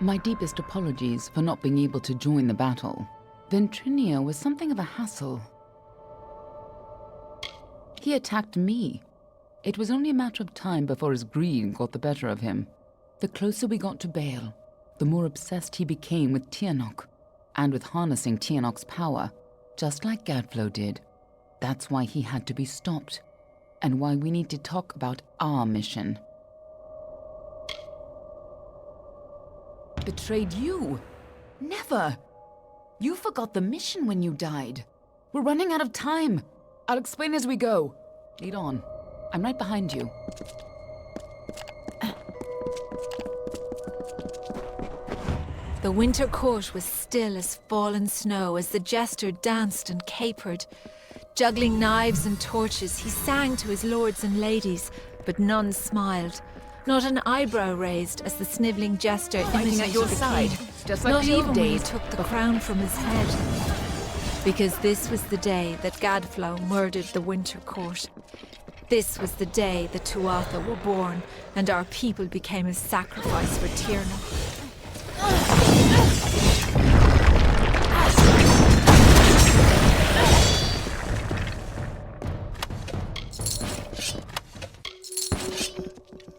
My deepest apologies for not being able to join the battle. Ventrinia was something of a hassle. He attacked me. It was only a matter of time before his greed got the better of him. The closer we got to Baal, the more obsessed he became with Tianok, and with harnessing Tianok's power, just like Gadflow did. That's why he had to be stopped, and why we need to talk about our mission. Betrayed you? Never! You forgot the mission when you died. We're running out of time. I'll explain as we go. Lead on. I'm right behind you. The winter court was still as fallen snow as the jester danced and capered. Juggling knives and torches, he sang to his lords and ladies, but none smiled. Not an eyebrow raised as the sniveling jester Fighting at your side, just like not the even old when he days. took the crown from his head. Because this was the day that Gadflow murdered the winter court. This was the day the Tuatha were born, and our people became a sacrifice for Tiernach.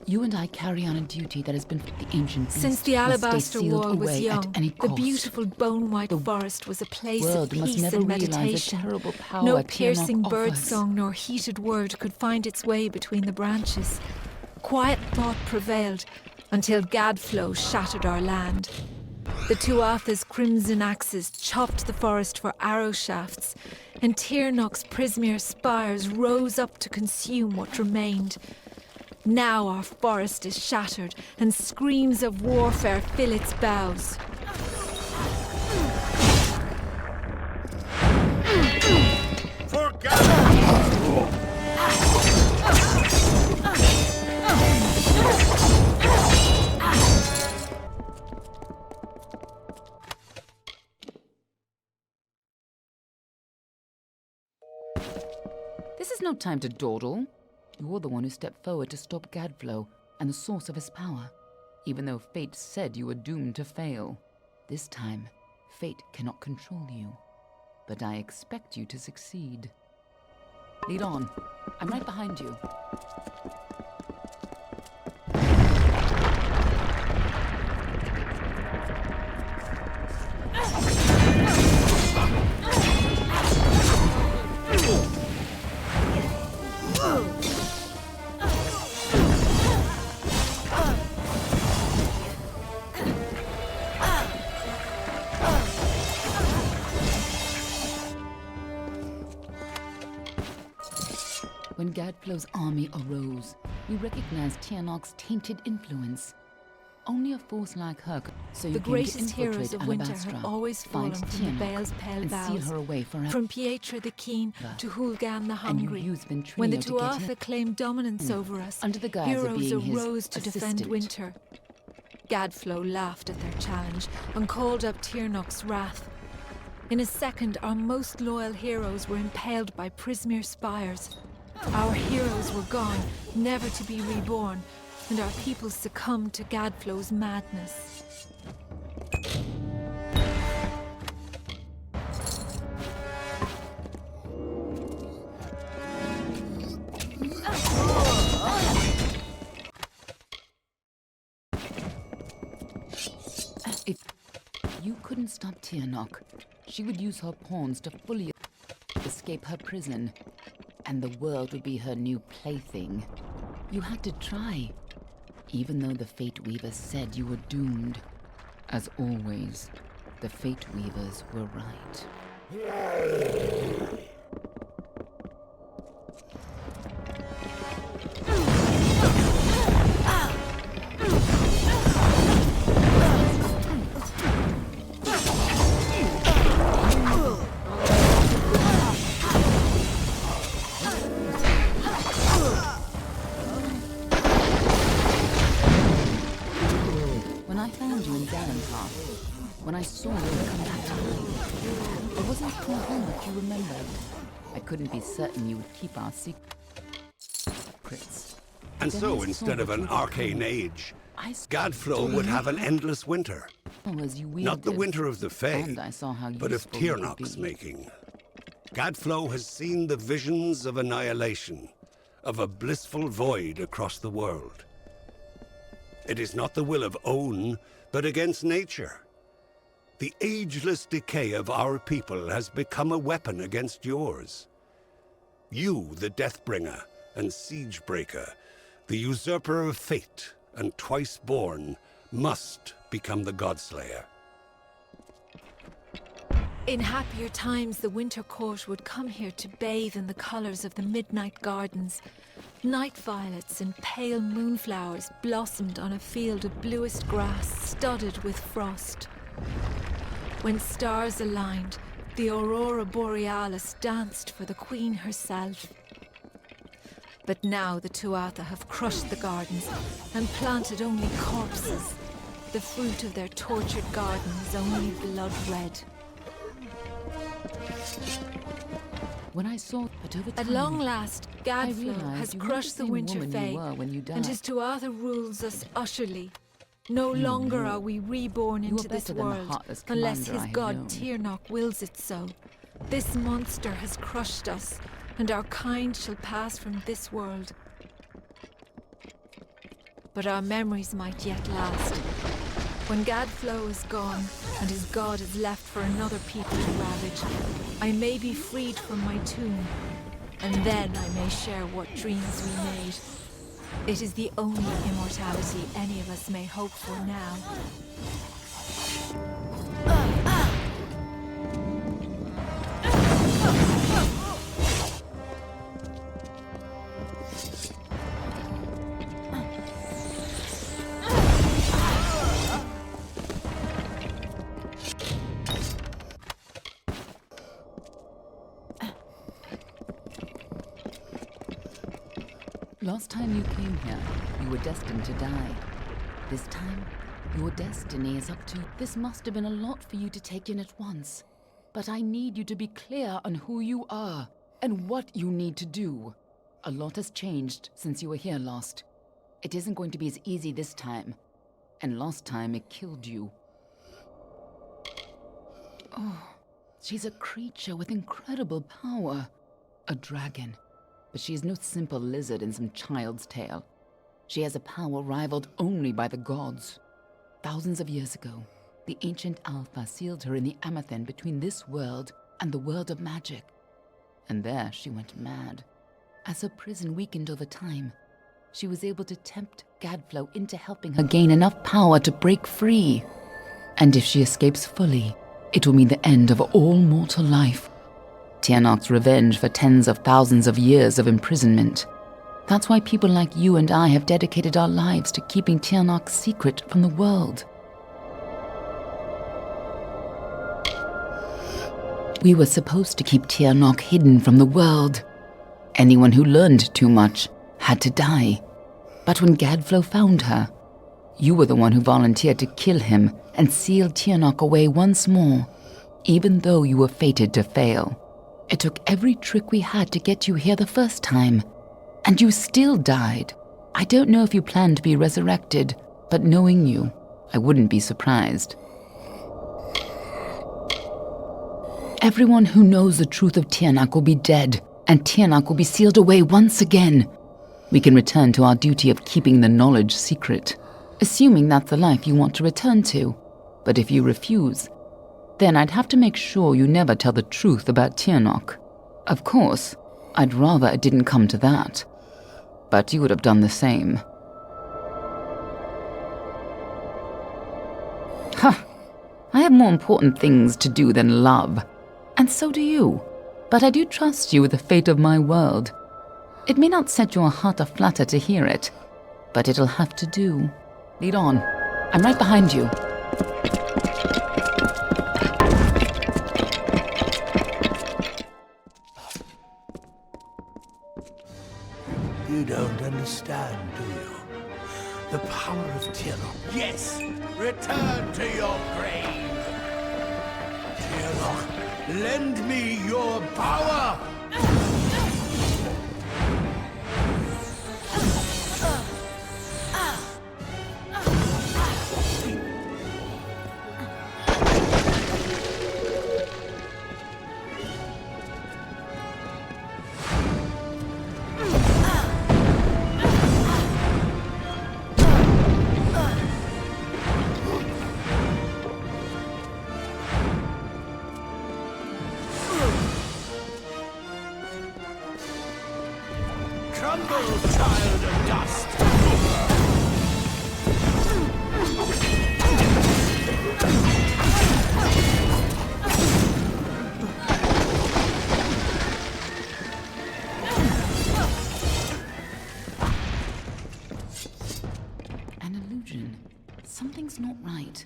You and I carry on a duty that has been the ancient beast. Since the Alabastra War was young, the cost. beautiful bone-white forest was a place of World must peace never and realize meditation. the terrible power No Tiernach piercing bird offers. song nor heated word could find its way between the branches. Quiet thought prevailed until Gadflow shattered our land. The Tuatha's crimson axes chopped the forest for arrow shafts, and Tiernach's prismere spires rose up to consume what remained. Now our forest is shattered, and screams of warfare fill its boughs. This is no time to dawdle. You're the one who stepped forward to stop Gadflow and the source of his power, even though fate said you were doomed to fail. This time, fate cannot control you, but I expect you to succeed. Lead on. I'm right behind you. When Gadflow's army arose, we recognized Tiernach's tainted influence. Only a force like her could. So you The came to greatest heroes infiltrate of winter Alabastra, have always fallen find from the Tiernach, Baal's pale and seal vows. her away forever. From Pietra the Keen to Hulgan the And you Hungry. used Ventrinia When the to get Tuatha her claimed dominance over us, under the guise of heroes being his arose to defend assistant. winter. Gadflow laughed at their challenge and called up Tiernach's wrath. In a second, our most loyal heroes were impaled by prismere spires. Our heroes were gone, never to be reborn, and our people succumbed to Gadflow's madness. If you couldn't stop Tiernach, she would use her pawns to fully escape her prison, and the world would be her new plaything. You had to try, even though the Fate Weavers said you were doomed. As always, the Fate Weavers were right. found you in Dalentar. When I saw you come back to life, I wasn't sure how much you remembered. I couldn't be certain you would keep our secrets. And Then so, I instead saw of that an you were arcane coming. age, I saw Gadflow would have an endless winter. as you Not the wielded, winter of the Fae, and I saw how but of useful you could Tyrnok's be. making. Gadflow has seen the visions of annihilation, of a blissful void across the world. It is not the will of Own, but against nature. The ageless decay of our people has become a weapon against yours. You, the Deathbringer and Siegebreaker, the usurper of fate and twice born, must become the Godslayer. In happier times, the Winter Court would come here to bathe in the colours of the midnight gardens. Night violets and pale moonflowers blossomed on a field of bluest grass studded with frost. When stars aligned, the Aurora Borealis danced for the Queen herself. But now the Tuatha have crushed the gardens and planted only corpses. The fruit of their tortured garden is only blood red. When I saw, but over time, At long last, I Gadflow realized has you weren't crushed the same Winter woman Fae, you were when you died. and his Tuatha rules us utterly. No longer are we reborn You into are this better than the world, heartless unless commander his I have god known. Tyrnok wills it so. This monster has crushed us, and our kind shall pass from this world. But our memories might yet last. When Gadflow is gone, and his god is left for another people to ravage, I may be freed from my tomb, and then I may share what dreams we made. It is the only immortality any of us may hope for now. Last time you came here, you were destined to die. This time, your destiny is up to... This must have been a lot for you to take in at once. But I need you to be clear on who you are, and what you need to do. A lot has changed since you were here last. It isn't going to be as easy this time. And last time, it killed you. Oh, she's a creature with incredible power. A dragon. But she is no simple lizard in some child's tale. She has a power rivaled only by the gods. Thousands of years ago, the ancient Alpha sealed her in the Amethyst between this world and the world of magic. And there she went mad. As her prison weakened over time, she was able to tempt Gadflow into helping her gain enough power to break free. And if she escapes fully, it will mean the end of all mortal life. Tyrnok's revenge for tens of thousands of years of imprisonment. That's why people like you and I have dedicated our lives to keeping Tyrnok's secret from the world. We were supposed to keep Tyrnok hidden from the world. Anyone who learned too much had to die. But when Gadflow found her, you were the one who volunteered to kill him and seal Tyrnok away once more, even though you were fated to fail. It took every trick we had to get you here the first time, and you still died. I don't know if you plan to be resurrected, but knowing you, I wouldn't be surprised. Everyone who knows the truth of Tyrnok will be dead, and Tyrnok will be sealed away once again. We can return to our duty of keeping the knowledge secret, assuming that's the life you want to return to. But if you refuse, then I'd have to make sure you never tell the truth about Tyrnok. Of course, I'd rather it didn't come to that. But you would have done the same. Ha! I have more important things to do than love. And so do you. But I do trust you with the fate of my world. It may not set your heart aflutter to hear it, but it'll have to do. Lead on. I'm right behind you. You don't understand, do you? The power of Tirok. Yes! Return to your grave! Tirok, lend me your power! Crumble, child of dust! An illusion. Something's not right.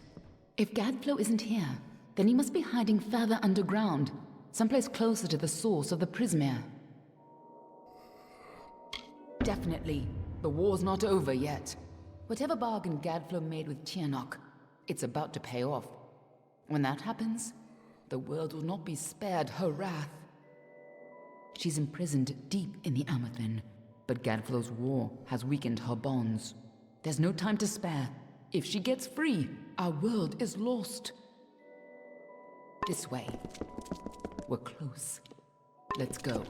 If Gadflow isn't here, then he must be hiding further underground, someplace closer to the source of the Prismere. Definitely. The war's not over yet. Whatever bargain Gadflow made with Tirok, it's about to pay off. When that happens, the world will not be spared her wrath. She's imprisoned deep in the Amathen, but Gadflow's war has weakened her bonds. There's no time to spare. If she gets free, our world is lost. This way. We're close. Let's go.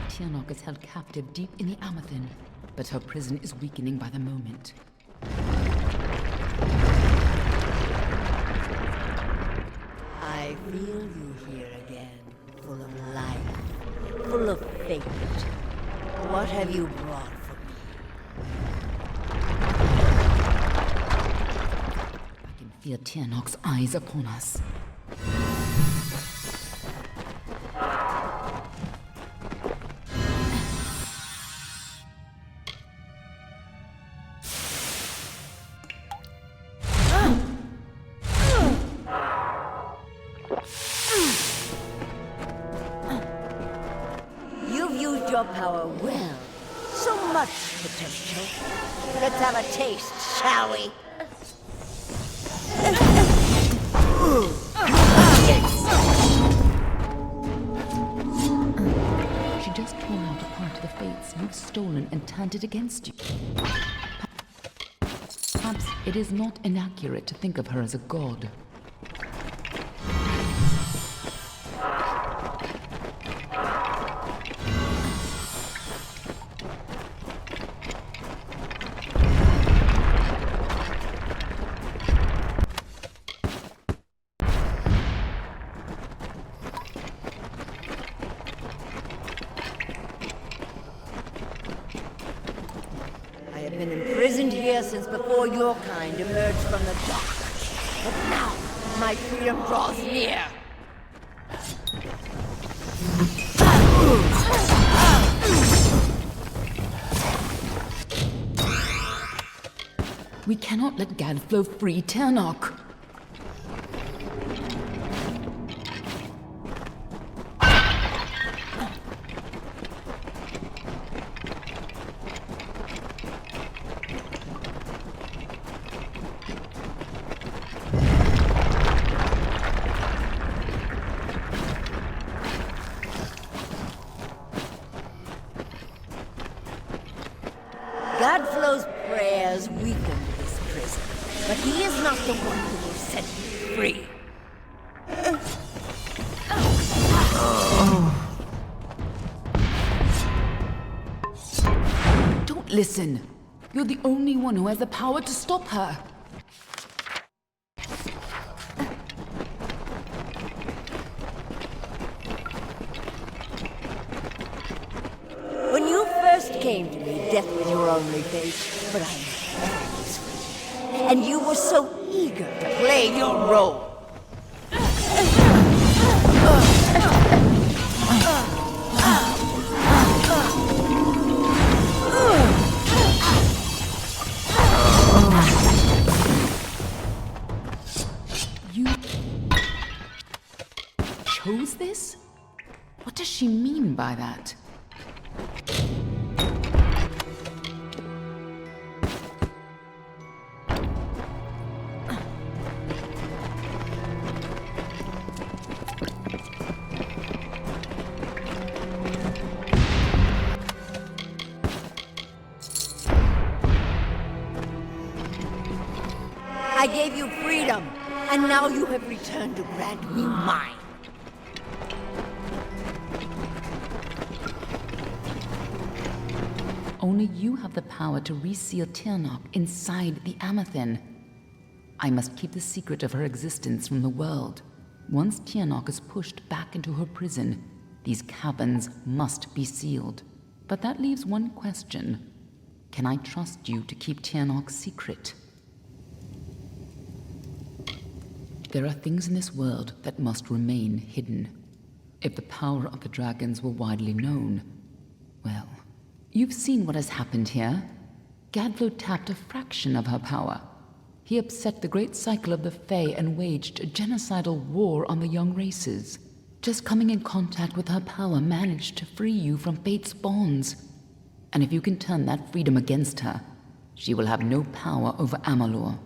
Tirok is held captive deep in the Amathen, but her prison is weakening by the moment. I feel you here again, full of life, full of fate. What have you brought for me? I can feel Tirok's eyes upon us. Your power well. So much potential. Let's have a taste, shall we? She just tore out a part of the fates you've stolen and turned it against you. Perhaps it is not inaccurate to think of her as a god. Been imprisoned here since before your kind emerged from the dark. But now, my freedom draws near. We cannot let Gadflow free Tirok. Gadflow's prayers weakened this prison, but he is not the one who will set you free. Don't listen. You're the only one who has the power to stop her. When you first came to me, death was your only fate, but I and you were so eager to play your role. You chose this? What does she mean by that? I gave you freedom, and now you have returned to grant me mine. Only you have the power to reseal Tirnoch inside the Amethyst. I must keep the secret of her existence from the world. Once Tirnoch is pushed back into her prison, these caverns must be sealed. But that leaves one question. Can I trust you to keep Tirnoch's secret? There are things in this world that must remain hidden. If the power of the dragons were widely known, well, you've seen what has happened here. Gadflow tapped a fraction of her power. He upset the great cycle of the Fae and waged a genocidal war on the young races. Just coming in contact with her power managed to free you from fate's bonds. And if you can turn that freedom against her, she will have no power over Amalur.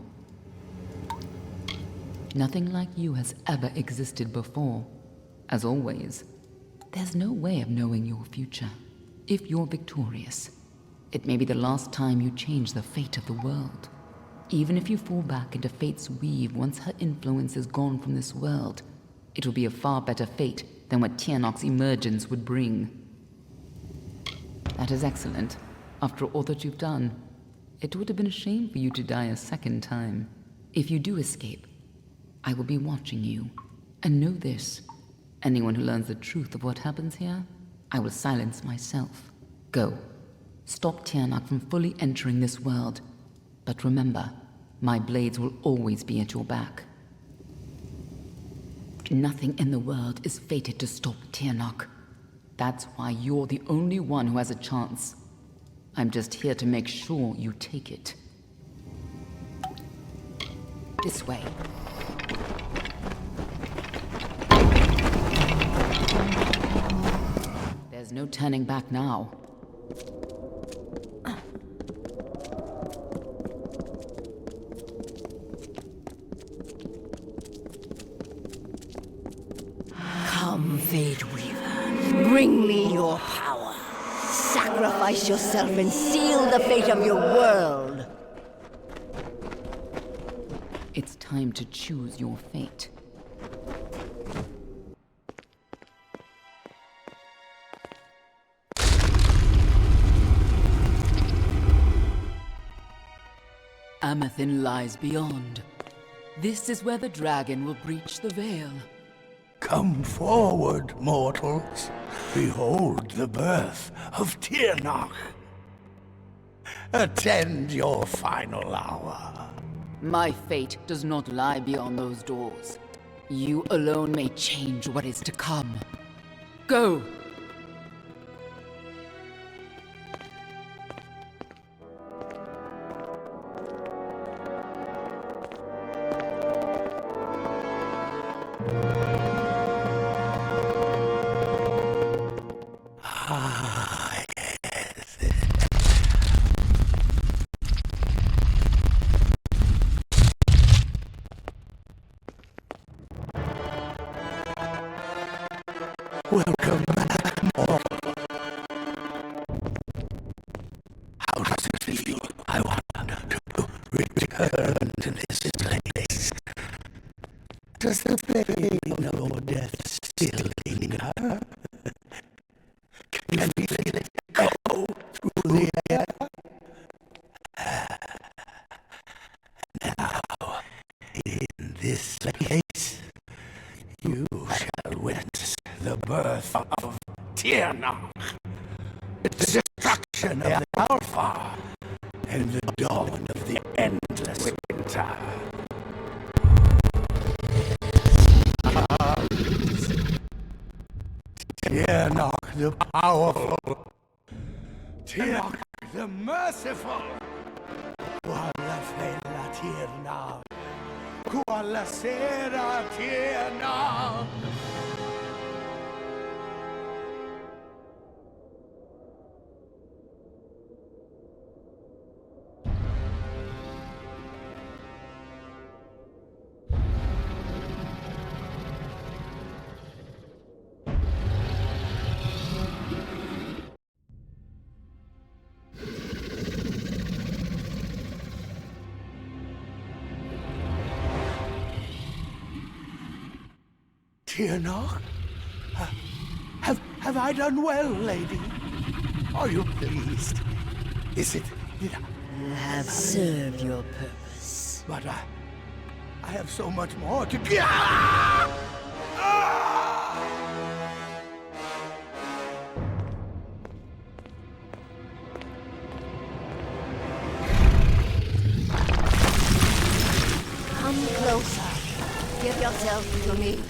Nothing like you has ever existed before. As always, there's no way of knowing your future. If you're victorious, it may be the last time you change the fate of the world. Even if you fall back into fate's weave once her influence is gone from this world, it will be a far better fate than what Tirnoch's emergence would bring. That is excellent. After all that you've done, it would have been a shame for you to die a second time. If you do escape, I will be watching you. And know this, anyone who learns the truth of what happens here, I will silence myself. Go. Stop Tirnoch from fully entering this world. But remember, my blades will always be at your back. Nothing in the world is fated to stop Tirnoch. That's why you're the only one who has a chance. I'm just here to make sure you take it. This way. There's no turning back now. Come, Fate Weaver, bring me your power. Sacrifice yourself and seal the fate of your world. It's time to choose your fate. Amethyst lies beyond. This is where the dragon will breach the veil. Come forward, mortals. Behold the birth of Tirnoch. Attend your final hour. My fate does not lie beyond those doors. You alone may change what is to come. Go! Welcome back, mortal. How does it feel, I wonder, to return to this place? Does the pain of your death still linger? Can you feel it go through the air? Now, in this place, you shall witness the birth of Tirnoch, the destruction of the Alpha, and the dawn of the endless winter. the powerful. Tiak the merciful. Qualla fella tierna. Qualla sera tierna. Tiernock? Have I done well, lady? Are you pleased? Is it... Did I... You have served your purpose. But I have so much more to... Ah! Ah! Come closer. Give yourself to me.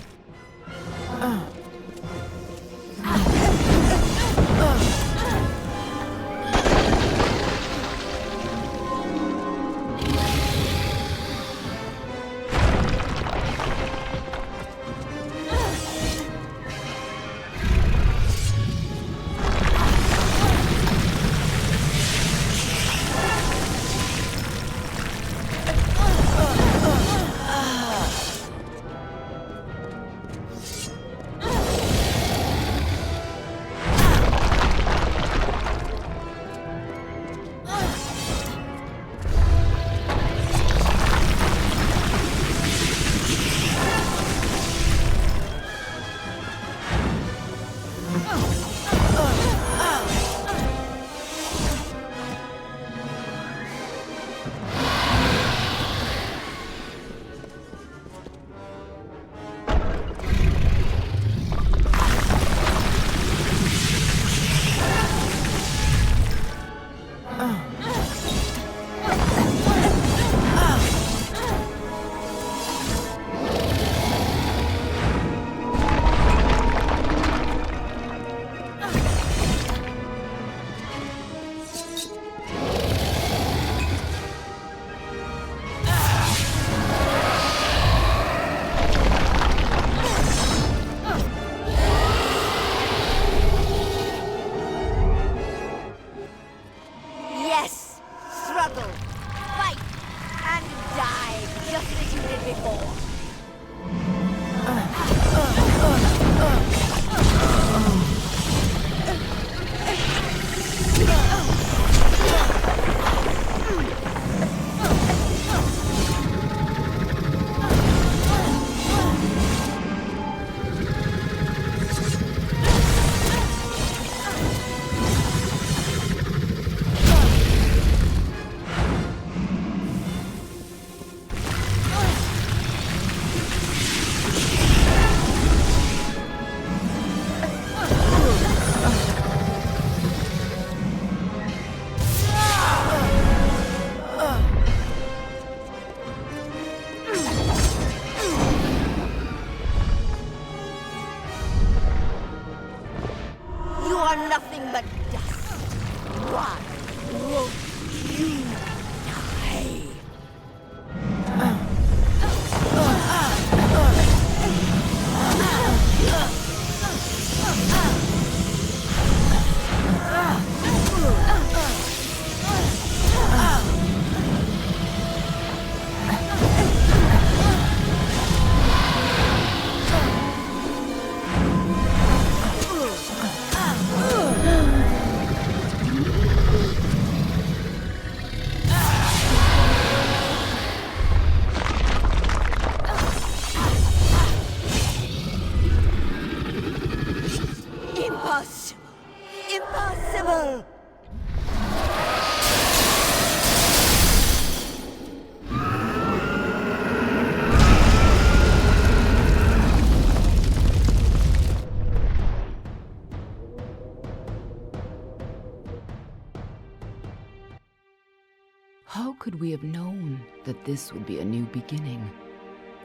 How could we have known that this would be a new beginning?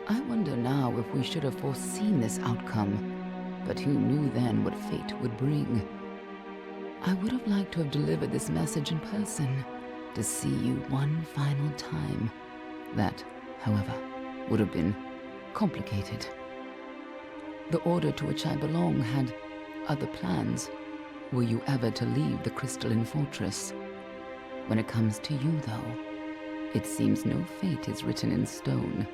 I wonder now if we should have foreseen this outcome. But who knew then what fate would bring? I would have liked to have delivered this message in person, to see you one final time. That, however, would have been complicated. The order to which I belong had other plans, were you ever to leave the crystalline fortress. When it comes to you, though, it seems no fate is written in stone.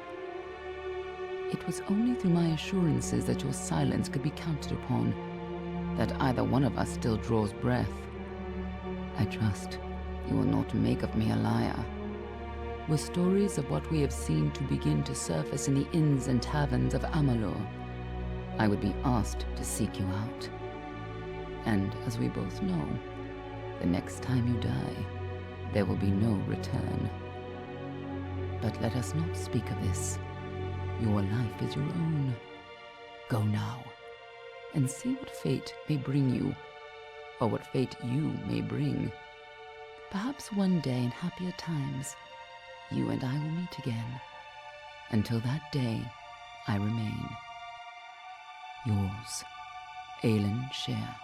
It was only through my assurances that your silence could be counted upon that either one of us still draws breath. I trust you will not make of me a liar. Were stories of what we have seen to begin to surface in the inns and taverns of Amalur, I would be asked to seek you out. And as we both know, the next time you die, there will be no return. But let us not speak of this. Your life is your own. Go now, and see what fate may bring you, or what fate you may bring. Perhaps one day in happier times, you and I will meet again. Until that day, I remain yours, Aelin Share.